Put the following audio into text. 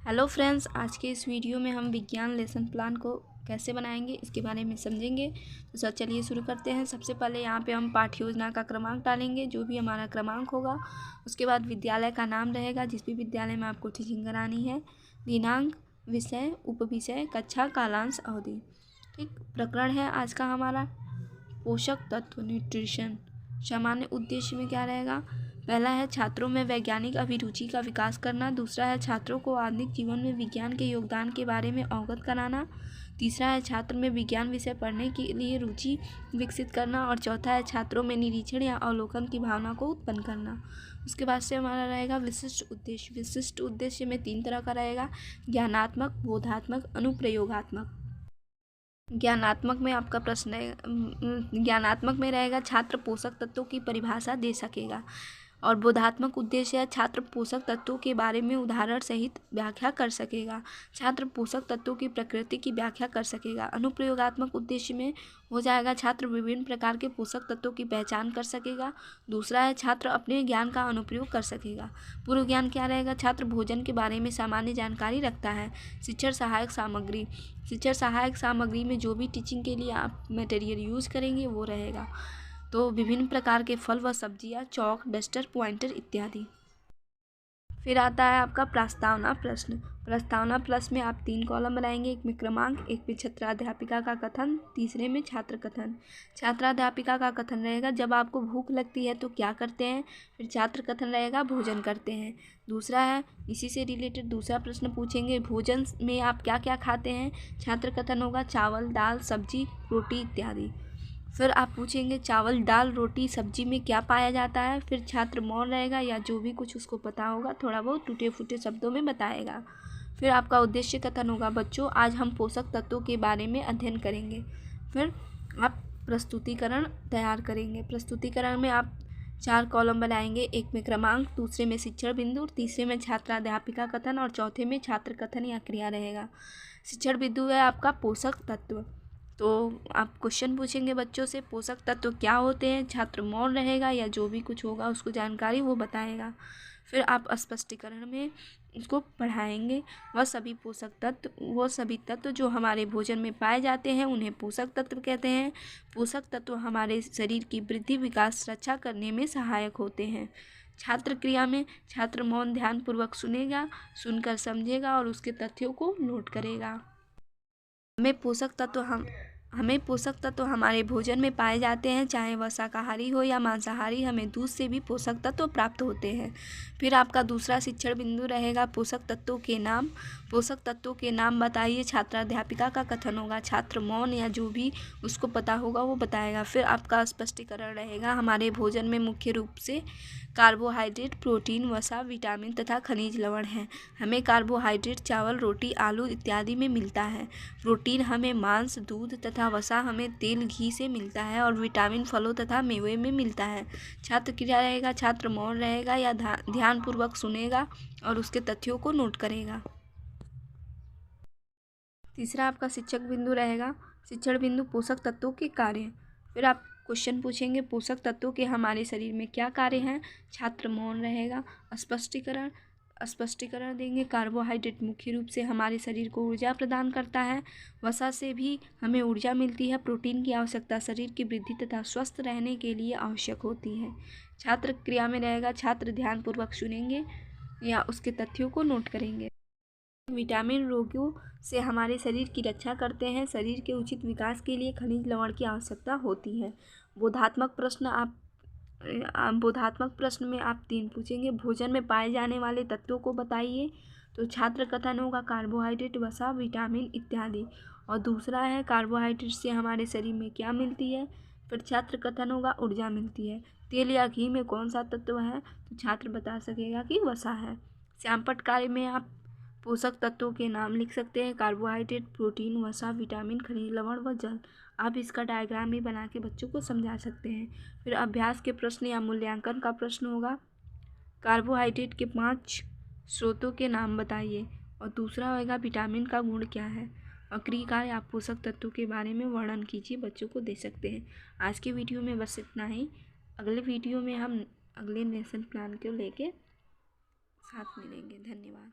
Hello friends, आज के इस वीडियो में हम विज्ञान लेसन प्लान को कैसे बनाएंगे इसके बारे में समझेंगे। तो सर चलिए शुरू करते हैं। सबसे पहले यहाँ पे हम पाठ्य योजना का क्रमांक डालेंगे, जो भी हमारा क्रमांक होगा। उसके बाद विद्यालय का नाम रहेगा, जिस भी विद्यालय में आपको टीचिंग करानी है, दिनांक, विषय, उपविषय, कक्षा, कालांश, अवधि। ठीक, प्रकरण है आज का हमारा पोषक तत्व, न्यूट्रिशन। सामान्य उद्देश्य में क्या रहेगा? पहला है छात्रों में वैज्ञानिक अभिरुचि का विकास करना। दूसरा है छात्रों को आधुनिक जीवन में विज्ञान के योगदान के बारे में अवगत कराना। तीसरा है छात्र में विज्ञान विषय पढ़ने के लिए रुचि विकसित करना। और चौथा है छात्रों में निरीक्षण या अवलोकन की भावना को उत्पन्न करना। उसके बाद से हमारा रहेगा विशिष्ट उद्देश्य। विशिष्ट उद्देश्य में 3 तरह का रहेगा: ज्ञानात्मक, बोधात्मक, अनुप्रयोगात्मक। ज्ञानात्मक में आपका प्रश्न है, ज्ञानात्मक में रहेगा छात्र पोषक तत्वों की परिभाषा दे सकेगा। और बोधात्मक उद्देश्य है छात्र पोषक तत्वों के बारे में उदाहरण सहित व्याख्या कर सकेगा। छात्र पोषक तत्वों की प्रकृति की व्याख्या कर सकेगा। अनुप्रयोगात्मक उद्देश्य में हो जाएगा छात्र विभिन्न प्रकार के पोषक तत्वों की पहचान कर सकेगा। दूसरा है छात्र अपने ज्ञान का अनुप्रयोग कर सकेगा। पूर्व ज्ञान क्या रहेगा? छात्र भोजन के बारे में सामान्य जानकारी रखता है। शिक्षण सहायक सामग्री, शिक्षण सहायक सामग्री में जो भी टीचिंग के लिए आप मटेरियल यूज़ करेंगे वो रहेगा। तो विभिन्न प्रकार के फल व सब्जियां, चौक, डस्टर, पॉइंटर इत्यादि। फिर आता है आपका प्रस्तावना प्रश्न। प्रस्तावना प्रश्न में आप 3 कॉलम बनाएंगे, एक में क्रमांक, एक में छात्राध्यापिका का कथन, तीसरे में छात्र कथन। छात्राध्यापिका का कथन रहेगा जब आपको भूख लगती है तो क्या करते हैं। फिर छात्र कथन रहेगा भोजन करते हैं। दूसरा है इसी से रिलेटेड दूसरा प्रश्न पूछेंगे, भोजन में आप क्या क्या खाते हैं। छात्र कथन होगा चावल, दाल, सब्जी, रोटी इत्यादि। फिर आप पूछेंगे चावल, दाल, रोटी, सब्जी में क्या पाया जाता है। फिर छात्र मौन रहेगा या जो भी कुछ उसको पता होगा थोड़ा बहुत टूटे फूटे शब्दों में बताएगा। फिर आपका उद्देश्य कथन होगा बच्चों आज हम पोषक तत्वों के बारे में अध्ययन करेंगे। फिर आप प्रस्तुतिकरण तैयार करेंगे। प्रस्तुतिकरण में आप 4 कॉलम बनाएंगे, एक में क्रमांक, दूसरे में शिक्षण बिंदु, तीसरे में छात्राध्यापिका कथन और चौथे में छात्र कथन या क्रिया रहेगा। शिक्षण बिंदु है आपका पोषक तत्व। तो आप क्वेश्चन पूछेंगे बच्चों से पोषक तत्व क्या होते हैं। छात्र मौन रहेगा या जो भी कुछ होगा उसको जानकारी वो बताएगा। फिर आप स्पष्टीकरण में उसको पढ़ाएंगे वह सभी तत्व जो हमारे भोजन में पाए जाते हैं उन्हें पोषक तत्व कहते हैं। पोषक तत्व हमारे शरीर की वृद्धि, विकास, रक्षा करने में सहायक होते हैं। छात्र क्रिया में छात्र मौन ध्यानपूर्वक सुनेगा, सुनकर समझेगा और उसके तथ्यों को नोट करेगा। हमें पोषक तत्व हमारे भोजन में पाए जाते हैं, चाहे वह शाकाहारी हो या मांसाहारी। हमें दूध से भी पोषक तत्व प्राप्त होते हैं। फिर आपका दूसरा शिक्षण बिंदु रहेगा पोषक तत्वों के नाम। पोषक तत्वों के नाम बताइए। छात्राध्यापिका का कथन होगा छात्र मौन या जो भी उसको पता होगा वो बताएगा। फिर आपका स्पष्टीकरण रहेगा हमारे भोजन में मुख्य रूप से कार्बोहाइड्रेट, प्रोटीन, वसा, विटामिन तथा खनिज लवण हैं। हमें कार्बोहाइड्रेट चावल, रोटी, आलू इत्यादि में मिलता है। प्रोटीन हमें मांस, दूध तथा वसा हमें तेल, घी से मिलता है। और विटामिन फलों तथा मेवे में मिलता है। छात्र क्रिया रहेगा छात्र मौन रहेगा या ध्यानपूर्वक सुनेगा और उसके तथ्यों को नोट करेगा। तीसरा आपका शिक्षक बिंदु रहेगा शिक्षण बिंदु पोषक तत्वों के कार्य। फिर आप क्वेश्चन पूछेंगे पोषक तत्वों के हमारे शरीर में क्या कार्य हैं। छात्र मौन रहेगा। स्पष्टीकरण देंगे कार्बोहाइड्रेट मुख्य रूप से हमारे शरीर को ऊर्जा प्रदान करता है। वसा से भी हमें ऊर्जा मिलती है। प्रोटीन की आवश्यकता शरीर की वृद्धि तथा स्वस्थ रहने के लिए आवश्यक होती है। छात्र क्रिया में रहेगा छात्र ध्यानपूर्वक सुनेंगे या उसके तथ्यों को नोट करेंगे। विटामिन रोगों से हमारे शरीर की रक्षा करते हैं। शरीर के उचित विकास के लिए खनिज लवण की आवश्यकता होती है। बोधात्मक प्रश्न में आप 3 पूछेंगे, भोजन में पाए जाने वाले तत्वों को बताइए। तो छात्र कथन होगा कार्बोहाइड्रेट, वसा, विटामिन इत्यादि। और दूसरा है कार्बोहाइड्रेट से हमारे शरीर में क्या मिलती है। फिर छात्र कथन होगा ऊर्जा मिलती है। तेल या घी में कौन सा तत्व है, तो छात्र बता सकेगा कि वसा है। श्यामपट्ट कार्य में आप पोषक तत्वों के नाम लिख सकते हैं, कार्बोहाइड्रेट, प्रोटीन, वसा, विटामिन, खनिज लवण व जल। आप इसका डायग्राम भी बना के बच्चों को समझा सकते हैं। फिर अभ्यास के प्रश्न या मूल्यांकन का प्रश्न होगा कार्बोहाइड्रेट के 5 स्रोतों के नाम बताइए। और दूसरा होगा विटामिन का गुण क्या है। और क्रियाकार आप पोषक तत्वों के बारे में वर्णन कीजिए, बच्चों को दे सकते हैं। आज के वीडियो में बस इतना ही। अगले वीडियो में हम अगले लेसन प्लान को लेके साथ मिलेंगे। धन्यवाद।